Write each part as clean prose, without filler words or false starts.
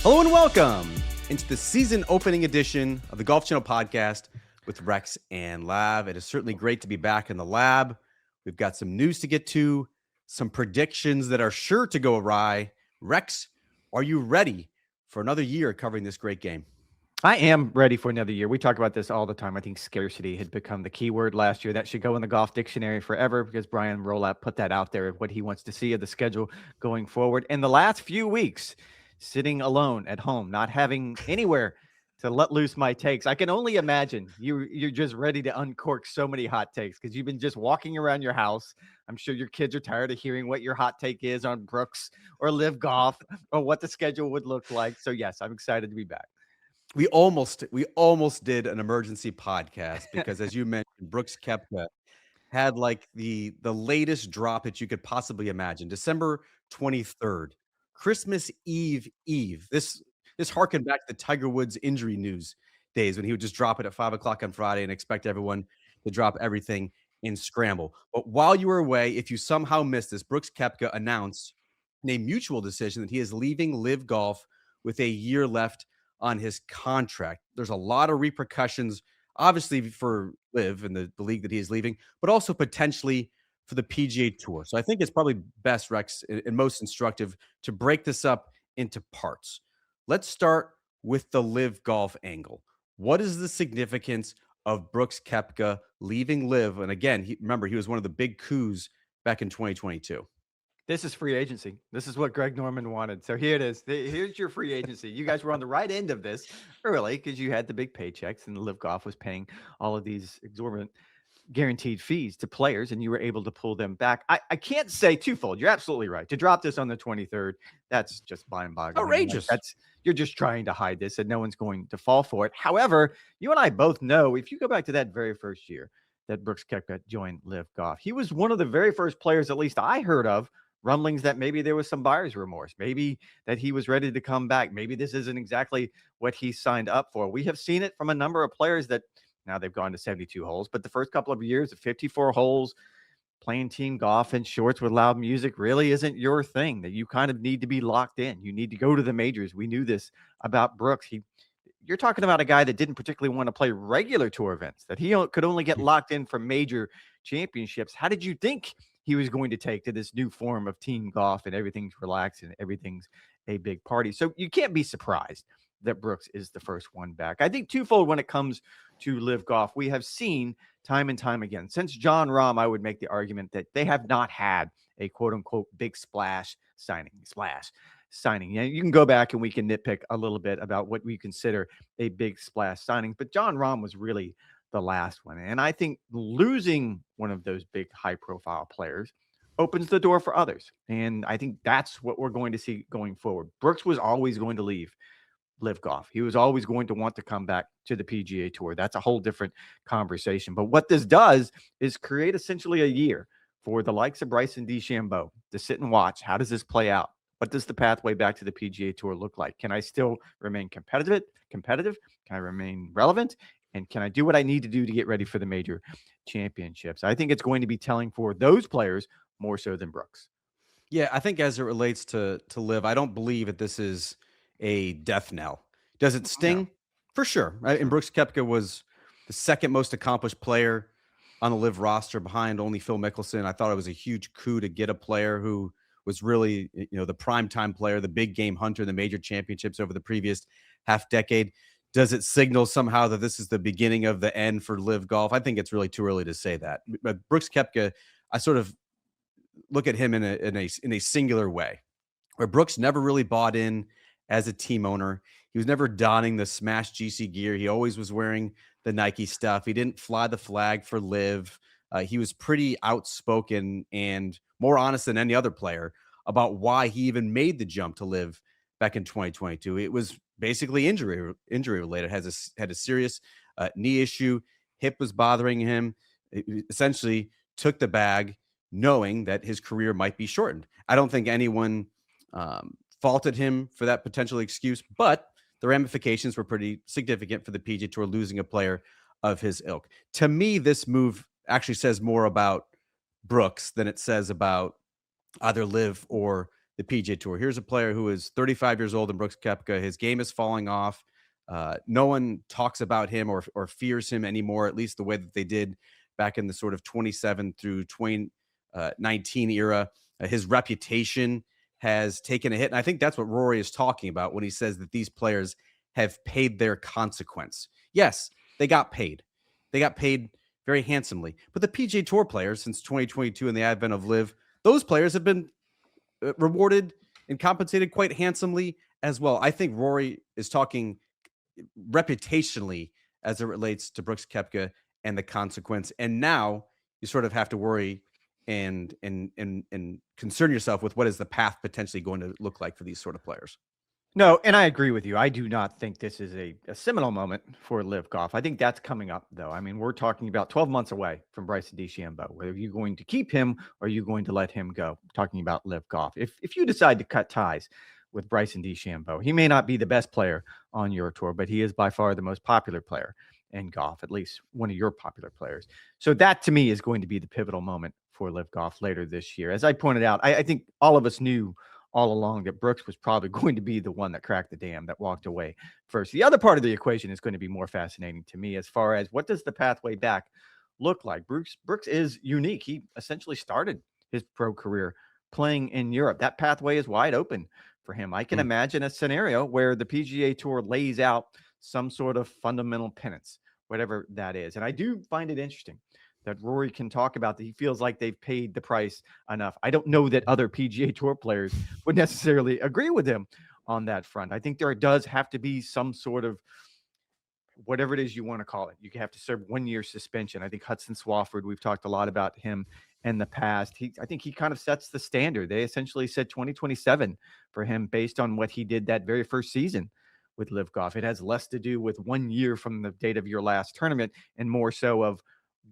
Hello and welcome into the season opening edition of the Golf Channel podcast with Rex and Lav. It is certainly great to be back in the lab. We've got some news to get to, some predictions that are sure to go awry. Rex, are you ready for another year covering this great game? I am ready for another year. We talk about this all the time. I think scarcity had become the key word last year. That should go in the golf dictionary forever because Brian Rolapp put that out there of what he wants to see of the schedule going forward. In the last few weeks, sitting alone at home, not having anywhere to let loose my takes, I can only imagine you're just ready to uncork so many hot takes because you've been just walking around your house. I'm sure your kids are tired of hearing what your hot take is on Brooks or Live Golf or what the schedule would look like. So yes, I'm excited to be back. We almost did an emergency podcast because, as you mentioned, Brooks Koepka had like the latest drop that you could possibly imagine. December 23rd, Christmas Eve. This harkened back to the Tiger Woods injury news days when he would just drop it at 5 o'clock on Friday and expect everyone to drop everything and scramble. But while you were away, if you somehow missed this, Brooks Koepka announced in a mutual decision that he is leaving Live Golf with a year left on his contract. There's a lot of repercussions, obviously, for Live and the league that he is leaving, but also potentially for the PGA Tour. So I think it's probably best, Rex, and most instructive to break this up into parts. Let's start with the Live Golf angle. What is the significance of Brooks Koepka leaving Live? And again, remember, he was one of the big coups back in 2022. This is free agency. This is what Greg Norman wanted. So here it is. Here's your free agency. You guys were on the right end of this early because you had the big paychecks and Live Golf was paying all of these exorbitant guaranteed fees to players and you were able to pull them back. I can't say twofold. You're absolutely right. To drop this on the 23rd, that's just mind-boggling. Outrageous. You're just trying to hide this and no one's going to fall for it. However, you and I both know if you go back to that very first year that Brooks Koepka joined Live Golf, he was one of the very first players, at least I heard of, rumblings that maybe there was some buyer's remorse, maybe that he was ready to come back. Maybe this isn't exactly what he signed up for. We have seen it from a number of players that now they've gone to 72 holes, but the first couple of years of 54 holes, playing team golf in shorts with loud music really isn't your thing, that you kind of need to be locked in. You need to go to the majors. We knew this about Brooks. You're talking about a guy that didn't particularly want to play regular tour events, that he could only get locked in for major championships. How did you think he was going to take to this new form of team golf and everything's relaxed and everything's a big party? So you can't be surprised that Brooks is the first one back. I think twofold when it comes to Live Golf. We have seen time and time again, since Jon Rahm, I would make the argument that they have not had a quote unquote big signing. Yeah, you can go back and we can nitpick a little bit about what we consider a big splash signing, but Jon Rahm was really the last one. And I think losing one of those big high profile players opens the door for others. And I think that's what we're going to see going forward. Brooks was always going to leave Live Golf. He was always going to want to come back to the PGA Tour. That's a whole different conversation. But what this does is create essentially a year for the likes of Bryson DeChambeau to sit and watch. How does this play out? What does the pathway back to the PGA Tour look like? Can I still remain competitive? Can I remain relevant? And can I do what I need to do to get ready for the major championships? I think it's going to be telling for those players more so than Brooks. Yeah, I think as it relates to Live, I don't believe that this is a death knell. Does it sting? No. For sure. Right? And Brooks Koepka was the second most accomplished player on the Live roster behind only Phil Mickelson. I thought it was a huge coup to get a player who was really, the primetime player, the big game hunter, the major championships over the previous half decade. Does it signal somehow that this is the beginning of the end for Live Golf? I think it's really too early to say that. But Brooks Koepka, I sort of look at him in a singular way, where Brooks never really bought in as a team owner. He was never donning the Smash GC gear. He always was wearing the Nike stuff. He didn't fly the flag for Live. He was pretty outspoken and more honest than any other player about why he even made the jump to Live back in 2022. It was basically injury related. Had a serious knee issue. Hip was bothering him. It essentially took the bag knowing that his career might be shortened. I don't think anyone faulted him for that potential excuse, but the ramifications were pretty significant for the PGA Tour losing a player of his ilk. To me, this move actually says more about Brooks than it says about either Live or the PGA Tour. Here's a player who is 35 years old in Brooks Koepka. His game is falling off. No one talks about him or fears him anymore, at least the way that they did back in the sort of 27 through 2019 era. His reputation has taken a hit. And I think that's what Rory is talking about when he says that these players have paid their consequence. Yes, they got paid. They got paid very handsomely. But the PGA Tour players since 2022 and the advent of Live, those players have been rewarded and compensated quite handsomely as well. I think Rory is talking reputationally as it relates to Brooks Koepka and the consequence. And now you sort of have to worry and concern yourself with what is the path potentially going to look like for these sort of players. No, and I agree with you. I do not think this is a seminal moment for Live Golf. I think that's coming up, though. I mean, we're talking about 12 months away from Bryson DeChambeau. Whether you're going to keep him or you're going to let him go, talking about Live Golf. If you decide to cut ties with Bryson DeChambeau, he may not be the best player on your tour, but he is by far the most popular player in golf, at least one of your popular players. So that, to me, is going to be the pivotal moment for Live Golf later this year. As I pointed out, I think all of us knew all along that Brooks was probably going to be the one that cracked the dam, that walked away first. The other part of the equation is going to be more fascinating to me as far as what does the pathway back look like. Brooks is unique. He essentially started his pro career playing in Europe. That pathway is wide open for him. I can imagine a scenario where the PGA Tour lays out some sort of fundamental penance, whatever that is. And I do find it interesting that Rory can talk about that he feels like they've paid the price enough. I don't know that other PGA Tour players would necessarily agree with him on that front. I think there does have to be some sort of, whatever it is you want to call it. You have to serve 1 year suspension. I think Hudson Swafford, we've talked a lot about him in the past. I think he kind of sets the standard. They essentially said 2027 for him based on what he did that very first season with Live Golf. It has less to do with 1 year from the date of your last tournament and more so of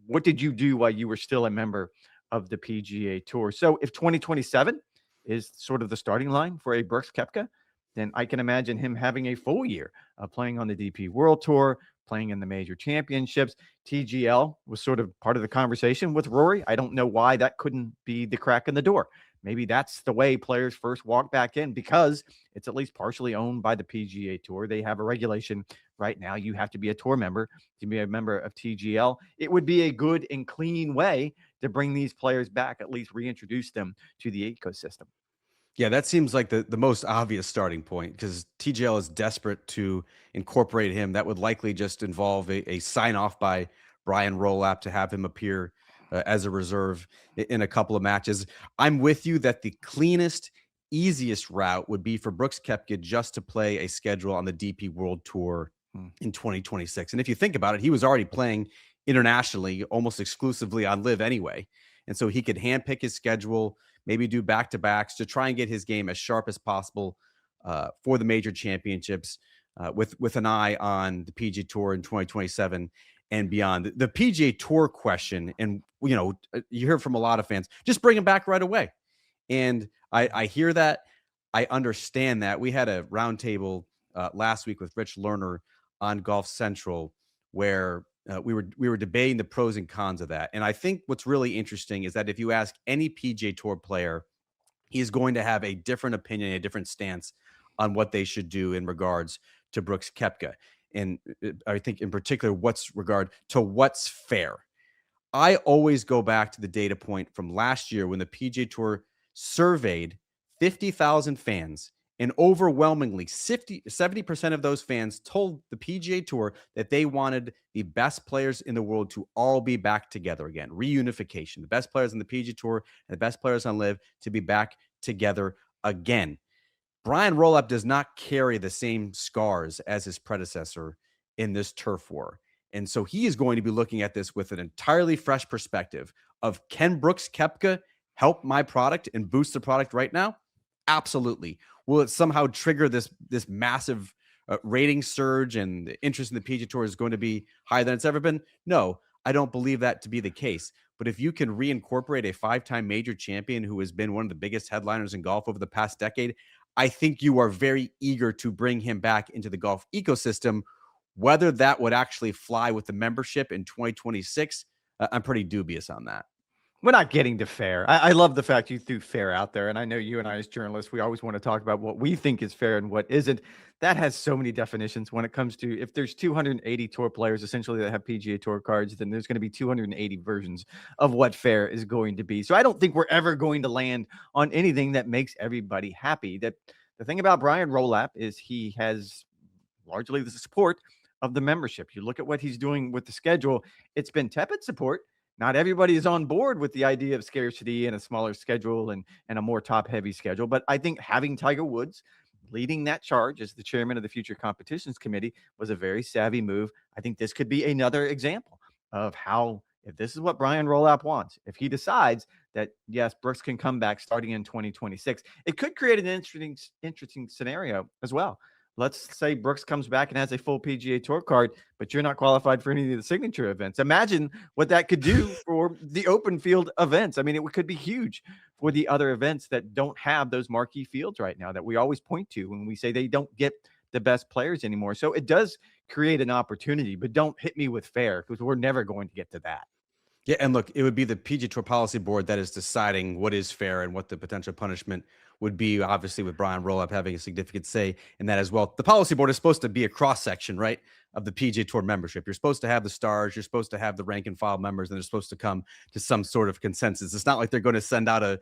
what did you do while you were still a member of the PGA Tour. So if 2027 is sort of the starting line for a Brooks Koepka, then I can imagine him having a full year of playing on the DP World Tour, playing in the major championships. TGL was sort of part of the conversation with Rory. I don't know why that couldn't be the crack in the door. Maybe that's the way players first walk back in because it's at least partially owned by the PGA Tour. They have a regulation right now. You have to be a tour member to be a member of TGL. It would be a good and clean way to bring these players back, at least reintroduce them to the ecosystem. Yeah, that seems like the most obvious starting point because TGL is desperate to incorporate him. That would likely just involve a sign off by Brian Rolapp to have him appear as a reserve in a couple of matches. I'm with you that the cleanest, easiest route would be for Brooks Koepka just to play a schedule on the DP World Tour in 2026. And if you think about it, he was already playing internationally almost exclusively on Live anyway. And so he could handpick his schedule, maybe do back-to-backs to try and get his game as sharp as possible for the major championships with an eye on the PGA Tour in 2027 and beyond. The PGA Tour question, and you hear from a lot of fans, just bring him back right away. And I hear that. I understand that. We had a roundtable last week with Rich Lerner on Golf Central where we were debating the pros and cons of that. And I think what's really interesting is that if you ask any PGA Tour player, he's going to have a different opinion, a different stance on what they should do in regards to Brooks Koepka. And I think in particular, what's fair. I always go back to the data point from last year when the PGA Tour surveyed 50,000 fans, and overwhelmingly 70% of those fans told the PGA Tour that they wanted the best players in the world to all be back together again. Reunification. The best players on the PGA Tour and the best players on Live to be back together again. Brian Rolapp does not carry the same scars as his predecessor in this turf war. And so he is going to be looking at this with an entirely fresh perspective of, can Brooks Koepka help my product and boost the product right now? Absolutely. Will it somehow trigger this massive rating surge and the interest in the PGA Tour is going to be higher than it's ever been? No, I don't believe that to be the case. But if you can reincorporate a 5-time major champion who has been one of the biggest headliners in golf over the past decade, I think you are very eager to bring him back into the golf ecosystem. Whether that would actually fly with the membership in 2026, I'm pretty dubious on that. We're not getting to fair. I love the fact you threw fair out there. And I know you and I, as journalists, we always want to talk about what we think is fair and what isn't. That has so many definitions when it comes to, if there's 280 tour players essentially that have PGA Tour cards, then there's going to be 280 versions of what fair is going to be. So I don't think we're ever going to land on anything that makes everybody happy. That the thing about Brian Rolap is he has largely the support of the membership. You look at what he's doing with the schedule, it's been tepid support. Not everybody is on board with the idea of scarcity and a smaller schedule and a more top heavy schedule. But I think having Tiger Woods leading that charge as the chairman of the Future Competitions Committee was a very savvy move. I think this could be another example of how, if this is what Brian Rolap wants, if he decides that, yes, Brooks can come back starting in 2026, it could create an interesting scenario as well. Let's say Brooks comes back and has a full PGA Tour card, but you're not qualified for any of the signature events. Imagine what that could do for the open field events. I mean, it could be huge for the other events that don't have those marquee fields right now that we always point to when we say they don't get the best players anymore. So it does create an opportunity, but don't hit me with fair because we're never going to get to that. Yeah, and look, it would be the PGA Tour Policy Board that is deciding what is fair and what the potential punishment would be, obviously with Brian Rollup having a significant say in that as well. The Policy Board is supposed to be a cross-section, right, of the PGA Tour membership. You're supposed to have the stars, you're supposed to have the rank and file members, and they're supposed to come to some sort of consensus. It's not like they're going to send out a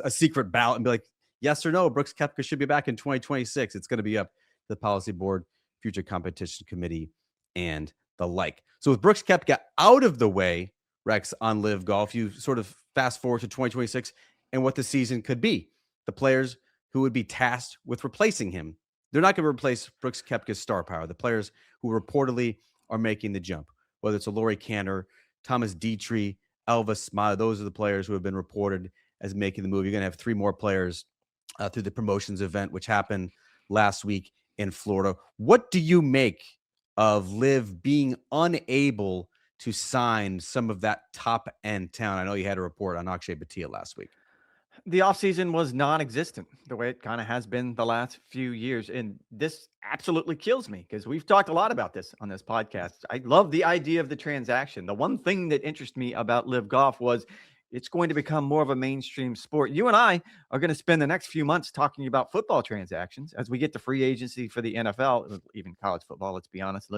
secret ballot and be like, yes or no, Brooks Koepka should be back in 2026. It's going to be up to the Policy Board, Future Competition Committee, and the like. So with Brooks Koepka out of the way, Rex, on Live Golf, you sort of fast forward to 2026 and what the season could be. The players who would be tasked with replacing him, they're not going to replace Brooks Koepka's star power. The players who reportedly are making the jump, whether it's a Laurie Cantor, Thomas Dietrich, Elvis Smiley, those are the players who have been reported as making the move. You're going to have 3 more players through the promotions event, which happened last week in Florida. What do you make of Liv being unable to sign some of that top end talent? I know you had a report on Akshay Bhatia last week. The offseason was non-existent the way it kind of has been the last few years. And this absolutely kills me because we've talked a lot about this on this podcast. I love the idea of the transaction. The one thing that interests me about Live Golf was it's going to become more of a mainstream sport. You and I are going to spend the next few months talking about football transactions as we get to free agency for the NFL, even college football. Let's be honest.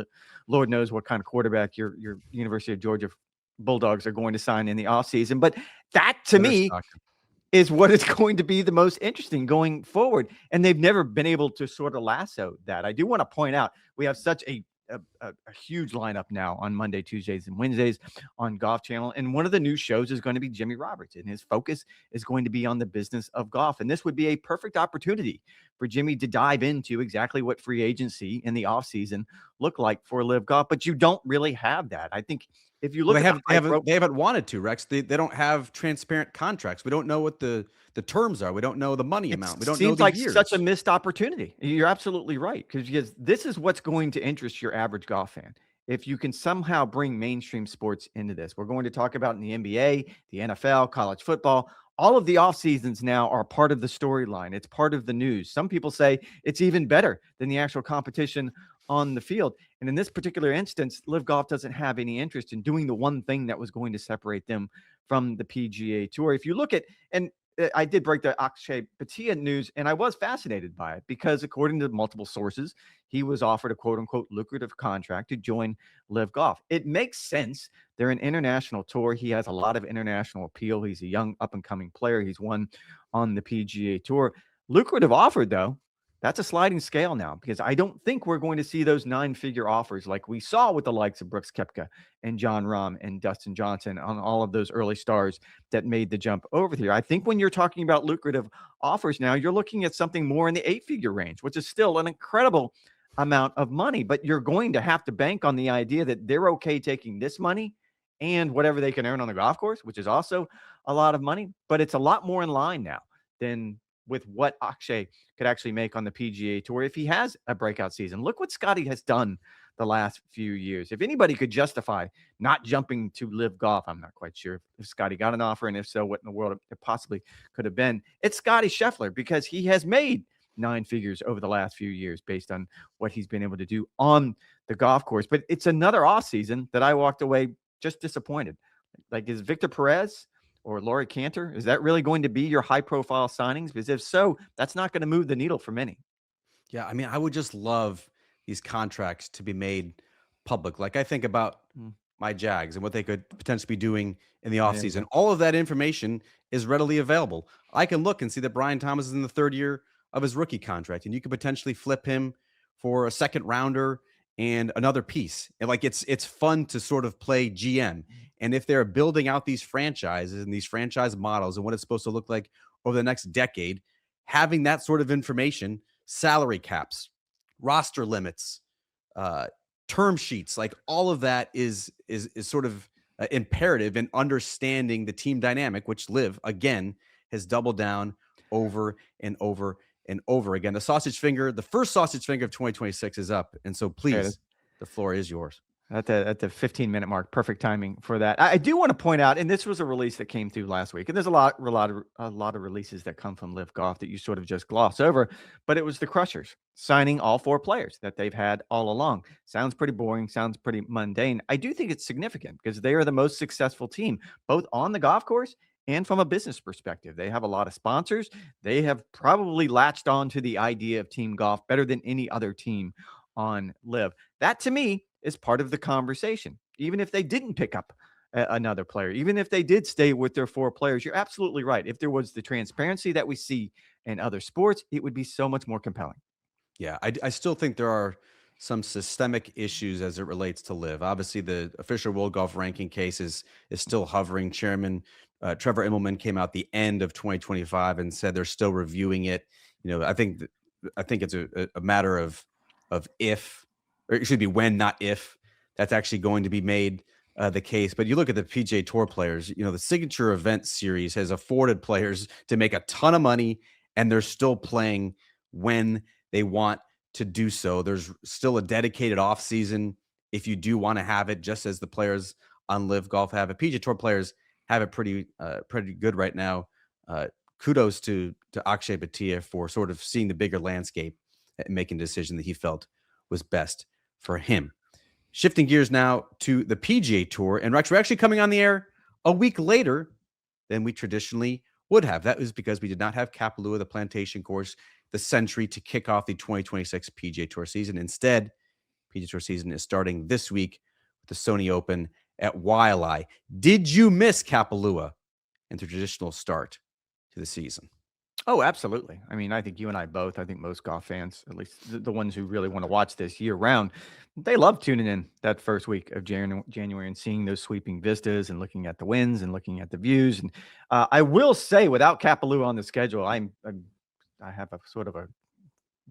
Lord knows what kind of quarterback your University of Georgia Bulldogs are going to sign in the offseason. But that, to me, is what is going to be the most interesting going forward. And they've never been able to sort of lasso that. I do want to point out we have such a huge lineup now on Monday, Tuesdays, and Wednesdays on Golf Channel. And one of the new shows is going to be Jimmy Roberts, and his focus is going to be on the business of golf. And this would be a perfect opportunity for Jimmy to dive into exactly what free agency in the offseason look like for Live Golf. But you don't really have that. I think if you look they haven't wanted to, Rex. They don't have transparent contracts. We don't know what the terms are. We don't know the money amount. We don't know the seems like years. Such a missed opportunity. You're absolutely right, because this is what's going to interest your average golf fan. If you can somehow bring mainstream sports into this, we're going to talk about in the NBA, the NFL, college football. All of the off seasons now are part of the storyline. It's part of the news. Some people say it's even better than the actual competition on the field. And in this particular instance, Live Golf doesn't have any interest in doing the one thing that was going to separate them from the PGA Tour. If you look at, and I did break the Akshay Bhatia news, and I was fascinated by it because, according to multiple sources, he was offered a quote-unquote lucrative contract to join Live Golf. It makes sense. They're an international tour. He has a lot of international appeal. He's a young, up-and-coming player. He's won on the PGA Tour. Lucrative offer, though. That's a sliding scale now, because I don't think we're going to see those 9-figure offers like we saw with the likes of Brooks Koepka and Jon Rahm and Dustin Johnson on all of those early stars that made the jump over here. I think when you're talking about lucrative offers now, you're looking at something more in the 8-figure range, which is still an incredible amount of money. But you're going to have to bank on the idea that they're okay taking this money and whatever they can earn on the golf course, which is also a lot of money. But it's a lot more in line now than with what Akshay could actually make on the PGA Tour if he has a breakout season. Look what Scotty has done the last few years. If anybody could justify not jumping to Live Golf, I'm not quite sure if Scotty got an offer, and if so, what in the world it possibly could have been. It's Scotty Scheffler, because he has made 9 figures over the last few years based on what he's been able to do on the golf course. But it's another off season that I walked away just disappointed. Like, is Victor Perez or Laurie Cantor? Is that really going to be your high-profile signings? Because if so, that's not going to move the needle for many. Yeah, I mean, I would just love these contracts to be made public. Like I think about Mm, my Jags and what they could potentially be doing in the there you offseason. go. All of that information is readily available. I can look and see that Brian Thomas is in the third year of his rookie contract, and you could potentially flip him for a second rounder and another piece. And like it's fun to sort of play GM. And if they're building out these franchises and these franchise models and what it's supposed to look like over the next decade, having that sort of information, salary caps, roster limits, uh, term sheets, like all of that is sort of imperative in understanding the team dynamic, which Liv again has doubled down over and over and over again. The first sausage finger of 2026 is up, and so There it is. please, the floor is yours. At the 15-minute mark, perfect timing for that. I do want to point out, and this was a release that came through last week, and there's a lot of releases that come from Live Golf that you sort of just gloss over, but it was the Crushers signing all 4 players that they've had all along. Sounds pretty boring, sounds pretty mundane. I do think it's significant because they are the most successful team, both on the golf course and from a business perspective. They have a lot of sponsors. They have probably latched on to the idea of team golf better than any other team on Live. That to me is part of the conversation. Even if they didn't pick up another player, even if they did stay with their 4 players, you're absolutely right. If there was the transparency that we see in other sports, it would be so much more compelling. Yeah, I still think there are some systemic issues as it relates to Live. Obviously, the official World Golf Ranking case is still hovering. Chairman Trevor Immelman came out the end of 2025 and said they're still reviewing it. I think it's a matter of if, or it should be when, not if, that's actually going to be made the case. But you look at the PGA Tour players. The signature event series has afforded players to make a ton of money, and they're still playing when they want to do so. There's still a dedicated off season if you do want to have it, just as the players on Live Golf have it. PGA Tour players have it pretty good right now. Kudos to Akshay Bhatia for sort of seeing the bigger landscape and making a decision that he felt was best for him. Shifting gears now to the PGA Tour, and Rex, we're actually coming on the air a week later than we traditionally would have. That was because we did not have Kapalua, the Plantation Course, the Century to kick off the 2026 PGA Tour season. Instead, PGA Tour season is starting this week with the Sony Open at Waialae. Did you miss Kapalua and the traditional start to the season? Oh, absolutely. I mean, I think you and I both, I think most golf fans, at least the ones who really want to watch this year round, they love tuning in that first week of January and seeing those sweeping vistas and looking at the winds and looking at the views. And I will say, without Kapalua on the schedule, I have a sort of a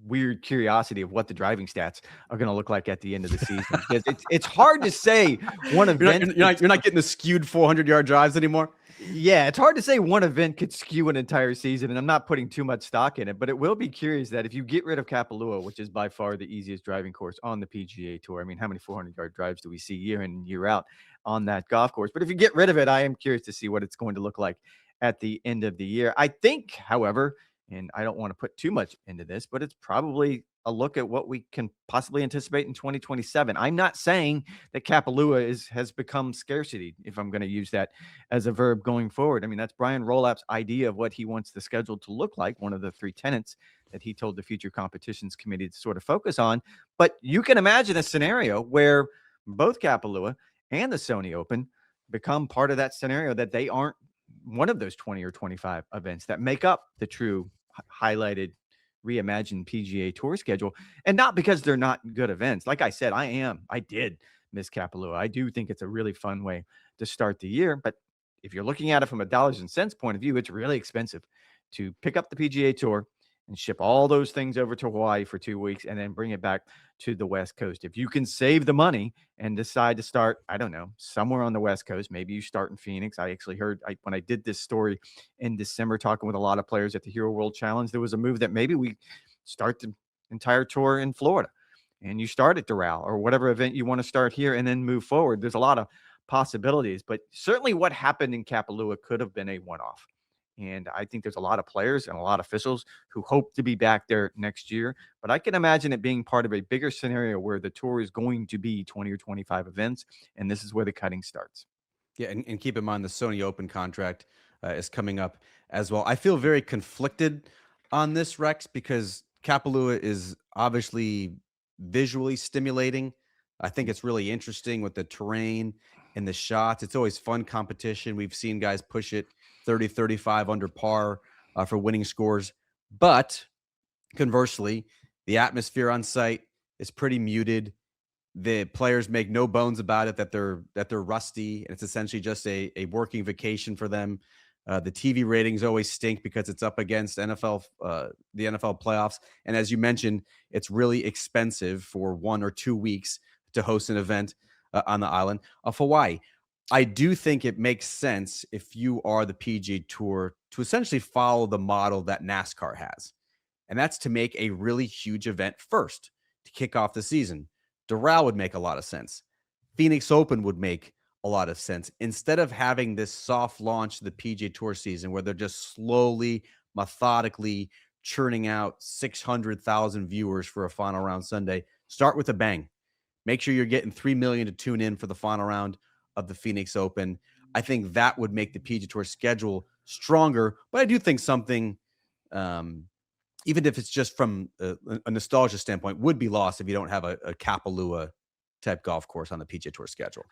weird curiosity of what the driving stats are going to look like at the end of the season because it's hard to say one event. You're not getting the skewed 400-yard drives anymore. Yeah, it's hard to say one event could skew an entire season, and I'm not putting too much stock in it, but it will be curious that if you get rid of Kapalua, which is by far the easiest driving course on the PGA Tour. I mean, how many 400-yard drives do we see year in and year out on that golf course? But if you get rid of it, I am curious to see what it's going to look like at the end of the year. I think, however, and I don't want to put too much into this, but it's probably a look at what we can possibly anticipate in 2027. I'm not saying that Kapalua has become scarcity, if I'm going to use that as a verb going forward. I mean, that's Brian Rolap's idea of what he wants the schedule to look like, one of the 3 tenets that he told the Future Competitions Committee to sort of focus on. But you can imagine a scenario where both Kapalua and the Sony Open become part of that scenario, that they aren't one of those 20 or 25 events that make up the true highlighted reimagined PGA Tour schedule, and not because they're not good events. Like I said, I did miss Kapalua. I do think it's a really fun way to start the year, but if you're looking at it from a dollars and cents point of view, it's really expensive to pick up the PGA Tour and ship all those things over to Hawaii for 2 weeks and then bring it back to the West Coast. If you can save the money and decide to start, I don't know, somewhere on the West Coast, maybe you start in Phoenix. I actually heard when I did this story in December, talking with a lot of players at the Hero World Challenge, there was a move that maybe we start the entire tour in Florida and you start at Doral or whatever event you want to start here and then move forward. There's a lot of possibilities, but certainly what happened in Kapalua could have been a one-off. And I think there's a lot of players and a lot of officials who hope to be back there next year. But I can imagine it being part of a bigger scenario where the tour is going to be 20 or 25 events. And this is where the cutting starts. Yeah, and keep in mind the Sony Open contract is coming up as well. I feel very conflicted on this, Rex, because Kapalua is obviously visually stimulating. I think it's really interesting with the terrain and the shots. It's always fun competition. We've seen guys push it 30, 35 under par for winning scores. But conversely, the atmosphere on site is pretty muted. The players make no bones about it that they're rusty, and it's essentially just a working vacation for them. The TV ratings always stink because it's up against the NFL playoffs, and as you mentioned, it's really expensive for 1 or 2 weeks to host an event on the island of Hawaii. I do think it makes sense if you are the PGA Tour to essentially follow the model that NASCAR has, and that's to make a really huge event first to kick off the season. Doral would make a lot of sense. Phoenix Open would make a lot of sense. Instead of having this soft launch to the PGA Tour season where they're just slowly, methodically churning out 600,000 viewers for a final round Sunday, start with a bang. Make sure you're getting 3 million to tune in for the final round of the Phoenix Open. I think that would make the PGA Tour schedule stronger, but I do think something even if it's just from a nostalgia standpoint, would be lost if you don't have a Kapalua type golf course on the PGA Tour schedule.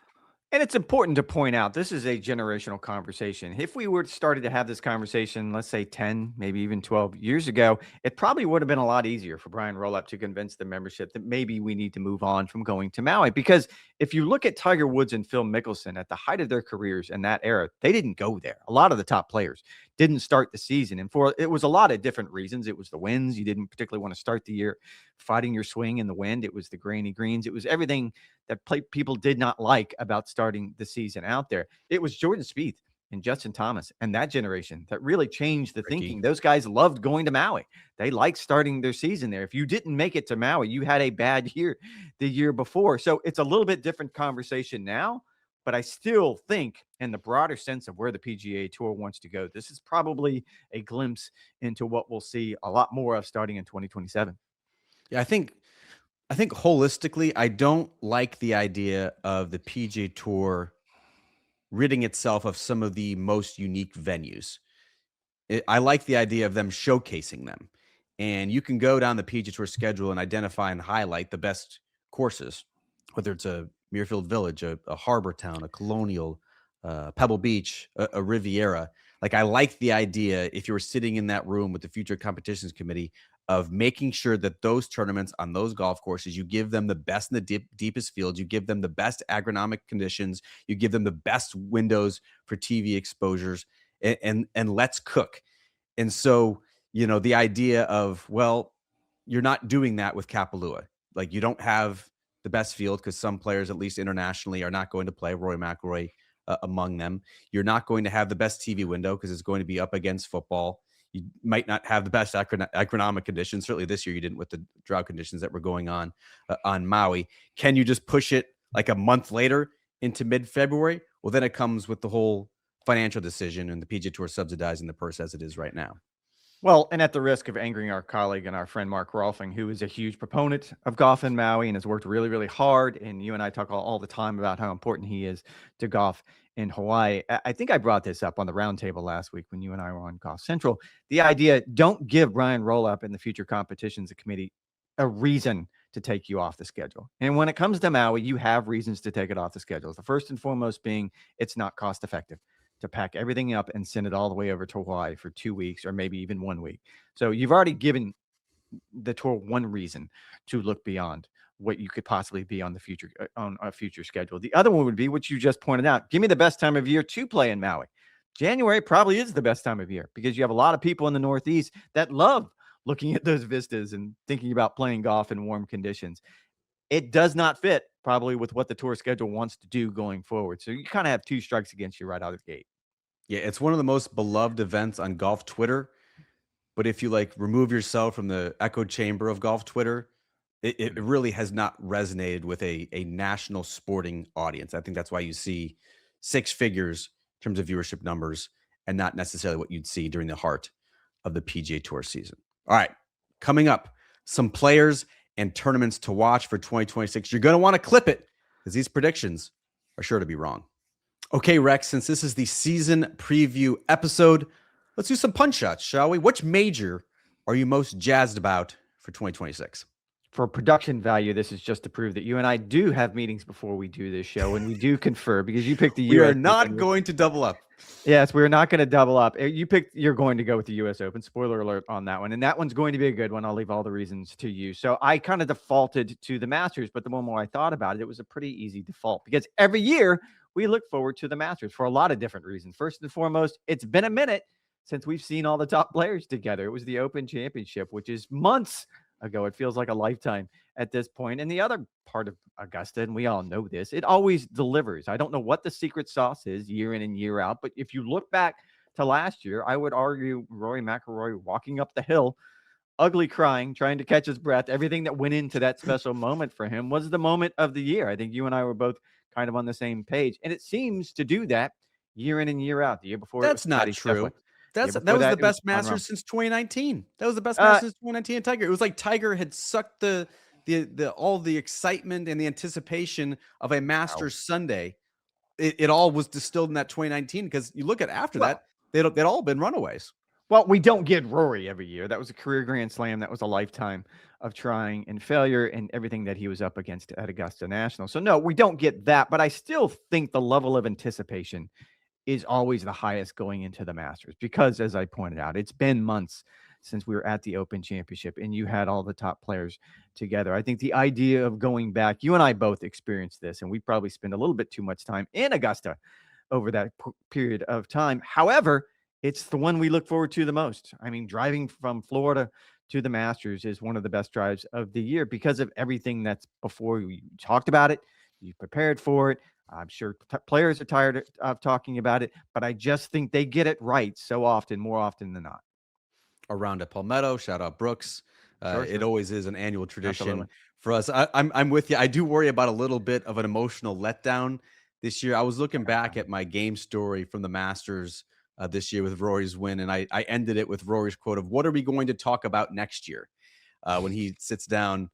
And it's important to point out this is a generational conversation. If we were started to have this conversation, let's say 10, maybe even 12 years ago, it probably would have been a lot easier for Brian Roloff to convince the membership that maybe we need to move on from going to Maui. Because if you look at Tiger Woods and Phil Mickelson at the height of their careers in that era, they didn't go there. A lot of the top players didn't start the season. And for it was a lot of different reasons. It was the winds. You didn't particularly want to start the year fighting your swing in the wind. It was the grainy greens. It was everything that people did not like about starting the season out there. It was Jordan Spieth and Justin Thomas and that generation that really changed the thinking. Those guys loved going to Maui. They liked starting their season there. If you didn't make it to Maui, you had a bad year the year before. So it's a little bit different conversation now, but I still think in the broader sense of where the PGA Tour wants to go, this is probably a glimpse into what we'll see a lot more of starting in 2027. Yeah, I think holistically, I don't like the idea of the PGA Tour ridding itself of some of the most unique venues. I like the idea of them showcasing them. And you can go down the PGA Tour schedule and identify and highlight the best courses, whether it's a Muirfield Village, a Harbor Town, a Colonial, Pebble Beach, a Riviera. Like, I like the idea, if you were sitting in that room with the Future Competitions Committee, of making sure that those tournaments on those golf courses, you give them the best in the deepest fields, you give them the best agronomic conditions, you give them the best windows for TV exposures, and let's cook. And so, the idea of, well, you're not doing that with Kapalua. Like, you don't have the best field because some players, at least internationally, are not going to play, Rory McIlroy among them. You're not going to have the best TV window because it's going to be up against football. You might not have the best agronomic conditions. Certainly this year you didn't with the drought conditions that were going on Maui. Can you just push it like a month later into mid-February? Well, then it comes with the whole financial decision and the PGA Tour subsidizing the purse as it is right now. Well, and at the risk of angering our colleague and our friend Mark Rolfing, who is a huge proponent of golf in Maui and has worked really, really hard, and you and I talk all the time about how important he is to golf in Hawaii. I think I brought this up on the roundtable last week when you and I were on Golf Central. The idea, don't give Brian Roloff and the Future Competitions Committee a reason to take you off the schedule. And when it comes to Maui, you have reasons to take it off the schedule. The first and foremost being it's not cost effective to pack everything up and send it all the way over to Hawaii for 2 weeks or maybe even 1 week. So you've already given the tour one reason to look beyond what you could possibly be on a future schedule. The other one would be what you just pointed out. Give me the best time of year to play in Maui. January probably is the best time of year because you have a lot of people in the Northeast that love looking at those vistas and thinking about playing golf in warm conditions. It does not fit probably with what the tour schedule wants to do going forward. So you kind of have two strikes against you right out of the gate. Yeah, it's one of the most beloved events on golf Twitter. But if you remove yourself from the echo chamber of golf Twitter, it really has not resonated with a national sporting audience. I think that's why you see 6 figures in terms of viewership numbers and not necessarily what you'd see during the heart of the PGA Tour season. All right, coming up, some players and tournaments to watch for 2026. You're going to want to clip it because these predictions are sure to be wrong. Okay, Rex, since this is the season preview episode, let's do some punch shots, shall we? Which major are you most jazzed about for 2026? For production value, this is just to prove that you and I do have meetings before we do this show, and we do confer because you picked the We are U.S. not Open. going to double up. Yes, we're not going to double up. You're going to go with the U.S. Open. Spoiler alert on that one. And that one's going to be a good one. I'll leave all the reasons to you. So I kind of defaulted to the Masters, but the more I thought about it, it was a pretty easy default because every year we look forward to the Masters for a lot of different reasons. First and foremost, it's been a minute since we've seen all the top players together. It was the Open Championship, which is months ago. It feels like a lifetime at this point. And the other part of Augusta, and we all know this, it always delivers. I don't know what the secret sauce is year in and year out, but if you look back to last year, I would argue Rory McIlroy walking up the hill, ugly crying, trying to catch his breath, everything that went into that special moment for him was the moment of the year. I think you and I were both kind of on the same page, and it seems to do that year in and year out. The year before, That's not true. That was the best Masters since 2019. That was the best Masters since 2019. Tiger. It was like Tiger had sucked the all the excitement and the anticipation of a Masters Sunday. It all was distilled in that 2019 because you look at after that, they'd all been runaways. Well, we don't get Rory every year. That was a career Grand Slam. That was a lifetime of trying and failure and everything that he was up against at Augusta National. So no, we don't get that, but I still think the level of anticipation is always the highest going into the Masters because, as I pointed out, it's been months since we were at the Open Championship and you had all the top players together. I think the idea of going back, you and I both experienced this, and we probably spend a little bit too much time in Augusta over that period of time. However, it's the one we look forward to the most. I mean, driving from Florida to the Masters is one of the best drives of the year because of everything that's before. We talked about it. You prepared for it. I'm sure players are tired of talking about it, but I just think they get it right so often, more often than not. Around at Palmetto, shout out Brooks. Sure. It always is an annual tradition Absolutely. for us. I'm with you. I do worry about a little bit of an emotional letdown this year. I was looking back at my game story from the Masters this year with Rory's win, and I ended it with Rory's quote of, "What are we going to talk about next year?" When he sits down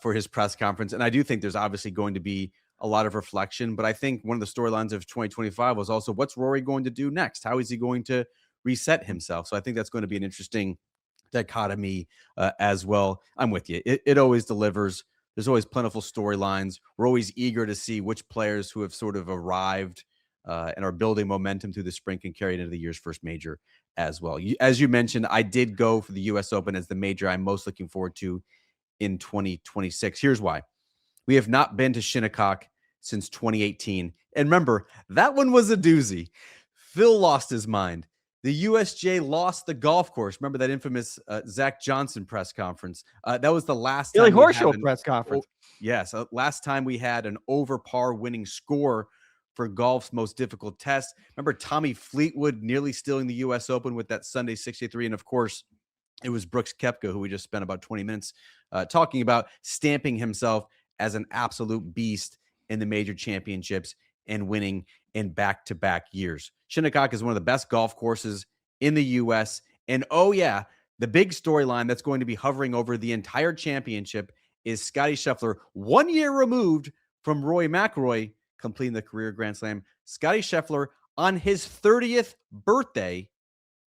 for his press conference. And I do think there's obviously going to be a lot of reflection, but I think one of the storylines of 2025 was also, what's Rory going to do next? How is he going to reset himself? So I think that's going to be an interesting dichotomy as well. I'm with you. It always delivers. There's always plentiful storylines. We're always eager to see which players who have sort of arrived and are building momentum through the spring can carry it into the year's first major as well. As you mentioned, I did go for the U.S. Open as the major I'm most looking forward to in 2026. Here's why. We have not been to Shinnecock since 2018. And remember, that one was a doozy. Phil lost his mind. The USGA lost the golf course. Remember that infamous Zach Johnson press conference? That was the last Billy time. Horschel press conference. Yes. Last time we had an over par winning score for golf's most difficult test. Remember Tommy Fleetwood nearly stealing the U.S. Open with that Sunday 63. And of course, it was Brooks Koepka, who we just spent about 20 minutes talking about, stamping himself as an absolute beast in the major championships and winning in back-to-back years. Shinnecock is one of the best golf courses in the U.S. And oh yeah, the big storyline that's going to be hovering over the entire championship is Scottie Scheffler, 1 year removed from Rory McIlroy completing the career Grand Slam. Scottie Scheffler on his 30th birthday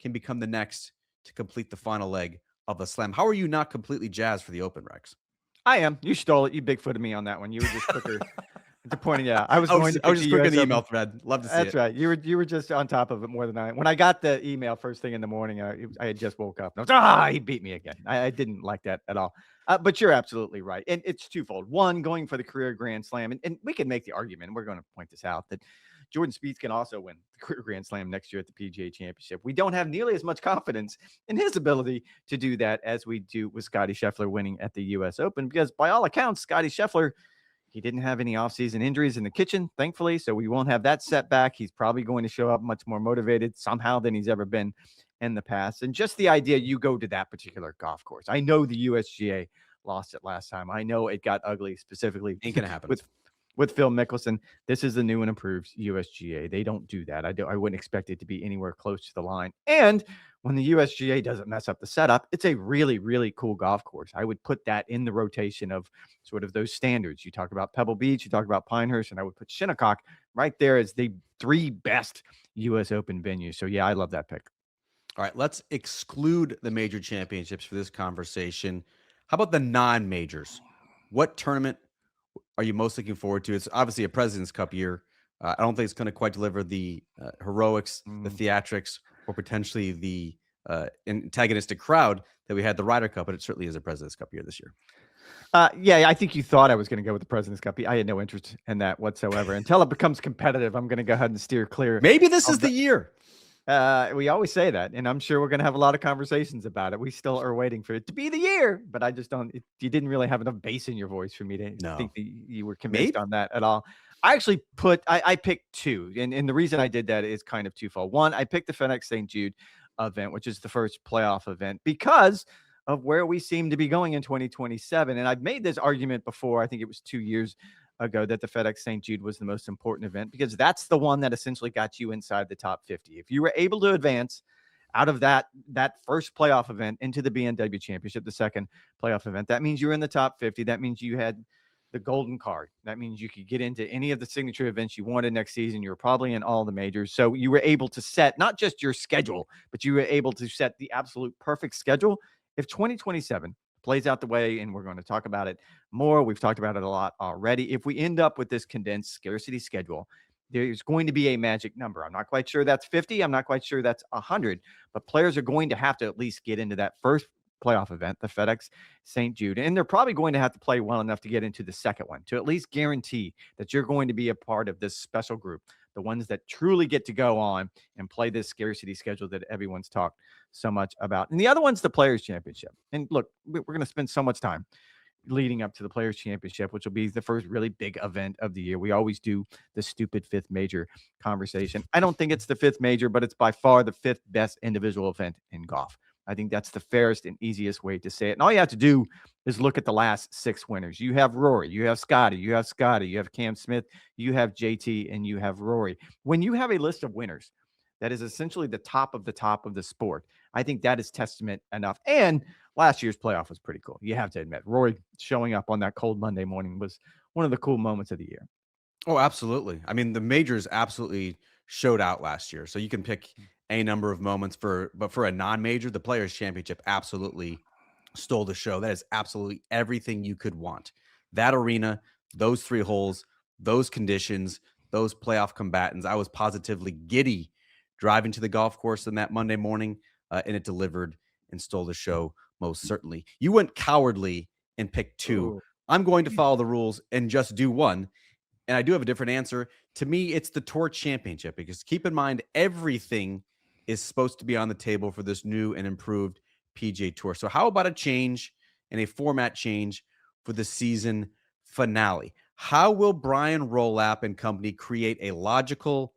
can become the next to complete the final leg of the slam. How are you not completely jazzed for the Open, Rex? I am. You stole it. You bigfooted me on that one. You were just quicker to pointing it out. I was just quick in the email thread. Love to see That's it. right. You were just on top of it more than I. When I got the email first thing in the morning, I had just woke up. And I was, he beat me again. I didn't like that at all. But you're absolutely right. And it's twofold. One, going for the career Grand Slam. And we can make the argument, and we're going to point this out, that Jordan Spieth can also win the career Grand Slam next year at the PGA Championship. We don't have nearly as much confidence in his ability to do that as we do with Scottie Scheffler winning at the U.S. Open, because by all accounts, Scottie Scheffler, he didn't have any offseason injuries in the kitchen, thankfully, so we won't have that setback. He's probably going to show up much more motivated somehow than he's ever been in the past. And just the idea you go to that particular golf course. I know the USGA lost it last time. I know it got ugly, specifically Ain't gonna happen. with Phil Mickelson. This is the new and improved USGA. They don't do that. I wouldn't expect it to be anywhere close to the line. And when the USGA doesn't mess up the setup, it's a really, really cool golf course. I would put that in the rotation of sort of those standards. You talk about Pebble Beach, you talk about Pinehurst, and I would put Shinnecock right there as the 3 best U.S. Open venues. So, yeah, I love that pick. All right, let's exclude the major championships for this conversation. How about the non-majors? What tournament are you most looking forward to? It's obviously a President's Cup year. I don't think it's going to quite deliver the heroics, the theatrics, or potentially the antagonistic crowd that we had the Ryder Cup, but it certainly is a President's Cup year this year. Yeah, I think you thought I was going to go with the President's Cup. I had no interest in that whatsoever. Until it becomes competitive, I'm going to go ahead and steer clear. Maybe this is the year. We always say that, and I'm sure we're going to have a lot of conversations about it. We still are waiting for it to be the year, but I just don't. You didn't really have enough bass in your voice for me to think that you were convinced on that at all. I actually I picked 2, and the reason I did that is kind of twofold. One, I picked the FedEx St. Jude event, which is the first playoff event, because of where we seem to be going in 2027. And I've made this argument before. I think it was 2 years ago that the FedEx St. Jude was the most important event, because that's the one that essentially got you inside the top 50. If you were able to advance out of that first playoff event into the BMW Championship, the second playoff event, that means you're in the top 50. That means you had the golden card. That means you could get into any of the signature events you wanted next season. You were probably in all the majors. So you were able to set not just your schedule, but you were able to set the absolute perfect schedule. If 2027 plays out the way, and we're going to talk about it more, we've talked about it a lot already. If we end up with this condensed scarcity schedule, there's going to be a magic number. I'm not quite sure that's 50. I'm not quite sure that's 100, but players are going to have to at least get into that first playoff event, the FedEx St. Jude, and they're probably going to have to play well enough to get into the second one to at least guarantee that you're going to be a part of this special group, the ones that truly get to go on and play this scarcity schedule that everyone's talked so much about. And the other one's the Players Championship. And look, we're going to spend so much time leading up to the Players Championship, which will be the first really big event of the year. We always do the stupid 5th major conversation. I don't think it's the 5th major, but it's by far the 5th best individual event in golf. I think that's the fairest and easiest way to say it. And all you have to do is look at the last 6 winners. You have Rory, you have Scotty, you have Cam Smith, you have JT, and you have Rory. When you have a list of winners that is essentially the top of the sport, I think that is testament enough. And last year's playoff was pretty cool. You have to admit, Rory showing up on that cold Monday morning was one of the cool moments of the year. Oh, absolutely. I mean, the majors absolutely showed out last year. So you can pick a number of moments but for a non-major, the Players Championship absolutely stole the show. That is absolutely everything you could want. That arena, those 3 holes, those conditions, those playoff combatants. I was positively giddy driving to the golf course on that Monday morning, and it delivered and stole the show most certainly. You went cowardly and picked 2. Ooh. I'm going to follow the rules and just do 1. And I do have a different answer. To me, it's the Tour Championship, because keep in mind, everything is supposed to be on the table for this new and improved PGA Tour. So how about a change and a format change for the season finale? How will Brian Rolapp and company create a logical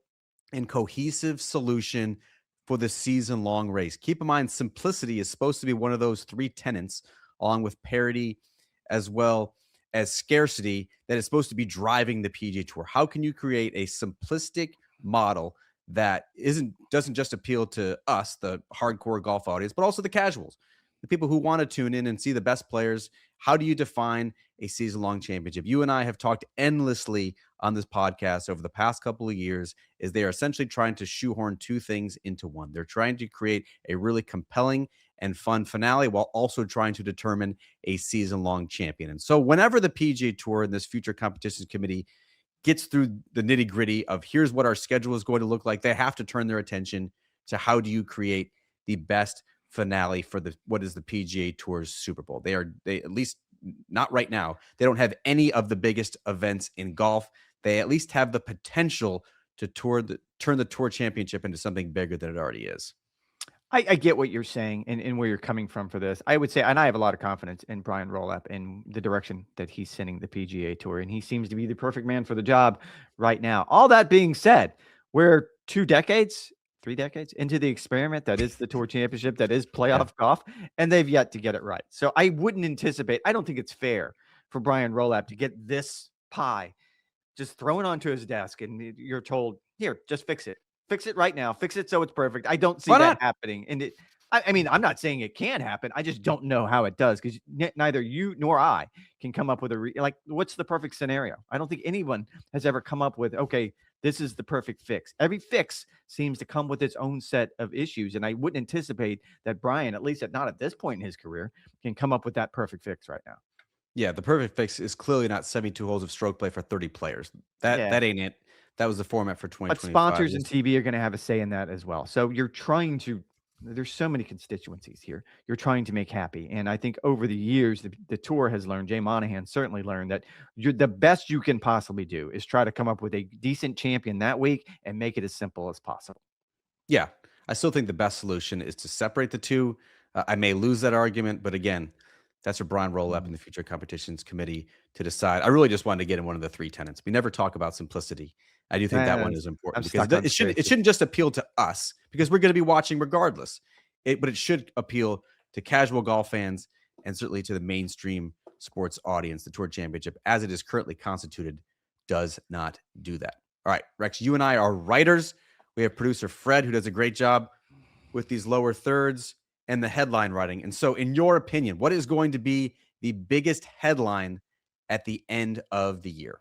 and cohesive solution for the season-long race? Keep in mind, simplicity is supposed to be one of those 3 tenets, along with parity as well as scarcity, that is supposed to be driving the PGA Tour. How can you create a simplistic model that doesn't just appeal to us, the hardcore golf audience, but also the casuals, the people who want to tune in and see the best players? How do you define a season-long championship? You and I have talked endlessly on this podcast over the past couple of years, is they are essentially trying to shoehorn 2 things into one. They're trying to create a really compelling and fun finale while also trying to determine a season-long champion. And so whenever the PGA Tour and this future competitions committee gets through the nitty-gritty of here's what our schedule is going to look like, they have to turn their attention to how do you create the best finale for what is the PGA Tour's Super Bowl. They at least not right now, they don't have any of the biggest events in golf. They at least have the potential to turn the Tour Championship into something bigger than it already is. I get what you're saying and where you're coming from for this. I would say, and I have a lot of confidence in Brian Rolapp and the direction that he's sending the PGA Tour, and he seems to be the perfect man for the job right now. All that being said, we're 3 decades into the experiment that is the Tour Championship, that is playoff golf, and they've yet to get it right. So I don't think it's fair for Brian Rolapp to get this pie just thrown onto his desk, and you're told, "Here, just fix it right now, fix it so it's perfect." I don't see Why that not? happening, and I mean, I'm not saying it can't happen. I just don't know how it does because neither you nor I can come up with like, what's the perfect scenario? I don't think anyone has ever come up with, okay, this is the perfect fix. Every fix seems to come with its own set of issues, and I wouldn't anticipate that Brian, at least not at this point in his career, can come up with that perfect fix right now. Yeah, the perfect fix is clearly not 72 holes of stroke play for 30 players. That Yeah. that ain't it. That was the format for But 2025. sponsors and TV are going to have a say in that as well. So you're trying to, there's so many constituencies here. You're trying to make happy. And I think over the years, the tour has learned, Jay Monahan certainly learned that the best you can possibly do is try to come up with a decent champion that week and make it as simple as possible. Yeah, I still think the best solution is to separate the two. I may lose that argument, but again, that's for Brian Roloff and the Future Competitions Committee to decide. I really just wanted to get in one of the three tenets. We never talk about simplicity. I do think that one is I'm important because stuck on it shouldn't just appeal to us because we're going to be watching regardless. But it should appeal to casual golf fans and certainly to the mainstream sports audience. The Tour Championship, as it is currently constituted, does not do that. All right, Rex, you and I are writers. We have producer Fred, who does a great job with these lower thirds and the headline writing. And so, in your opinion, what is going to be the biggest headline at the end of the year?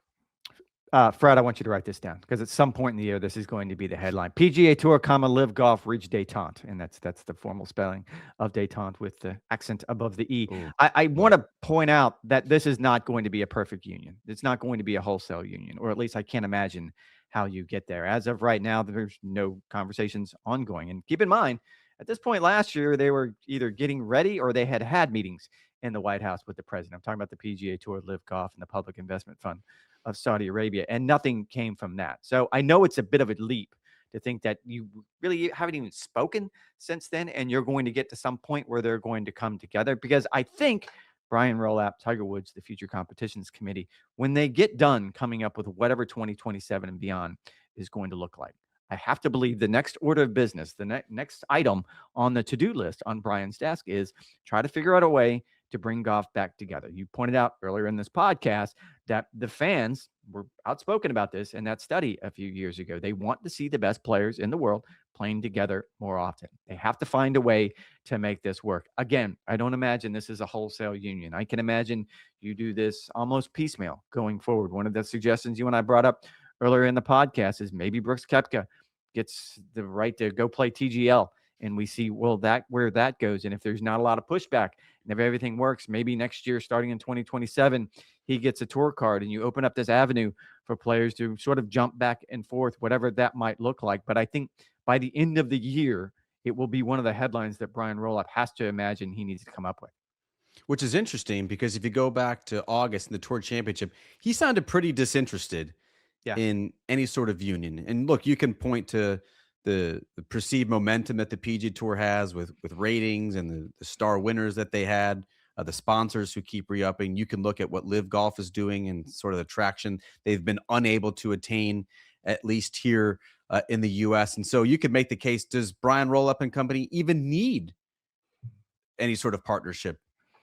Fred, I want you to write this down because at some point in the year, this is going to be the headline: PGA Tour, Live Golf reach détente, and that's the formal spelling of détente with the accent above the e. Ooh, I want to point out that this is not going to be a perfect union. It's not going to be a wholesale union, or at least I can't imagine how you get there. As of right now, there's no conversations ongoing. And keep in mind, at this point last year, they were either getting ready or they had meetings in the White House with the president. I'm talking about the PGA Tour, Live Golf, and the Public Investment Fund of Saudi Arabia, and nothing came from that. So I know it's a bit of a leap to think that you really haven't even spoken since then, and you're going to get to some point where they're going to come together, because I think Brian Roloff, Tiger Woods, the Future Competitions Committee, when they get done coming up with whatever 2027 and beyond is going to look like, I have to believe the next order of business, the next item on the to-do list on Brian's desk is try to figure out a way to bring golf back together. You pointed out earlier in this podcast that the fans were outspoken about this in that study a few years ago. They want to see the best players in the world playing together more often. They have to find a way to make this work. Again, I don't imagine this is a wholesale union. I can imagine you do this almost piecemeal going forward. One of the suggestions you and I brought up earlier in the podcast is maybe Brooks Koepka gets the right to go play TGL, and we see where that goes. And if there's not a lot of pushback, and if everything works, maybe next year, starting in 2027, he gets a tour card, and you open up this avenue for players to sort of jump back and forth, whatever that might look like. But I think by the end of the year, it will be one of the headlines that Brian Roloff has to imagine he needs to come up with. Which is interesting because if you go back to August in the Tour Championship, he sounded pretty disinterested in any sort of union. And look, you can point to the perceived momentum that the PGA Tour has with ratings and the star winners that they had, the sponsors who keep re-upping. You can look at what Live Golf is doing and sort of the traction they've been unable to attain, at least here in the U.S. And so you could make the case, does Brian Roloff and company even need any sort of partnership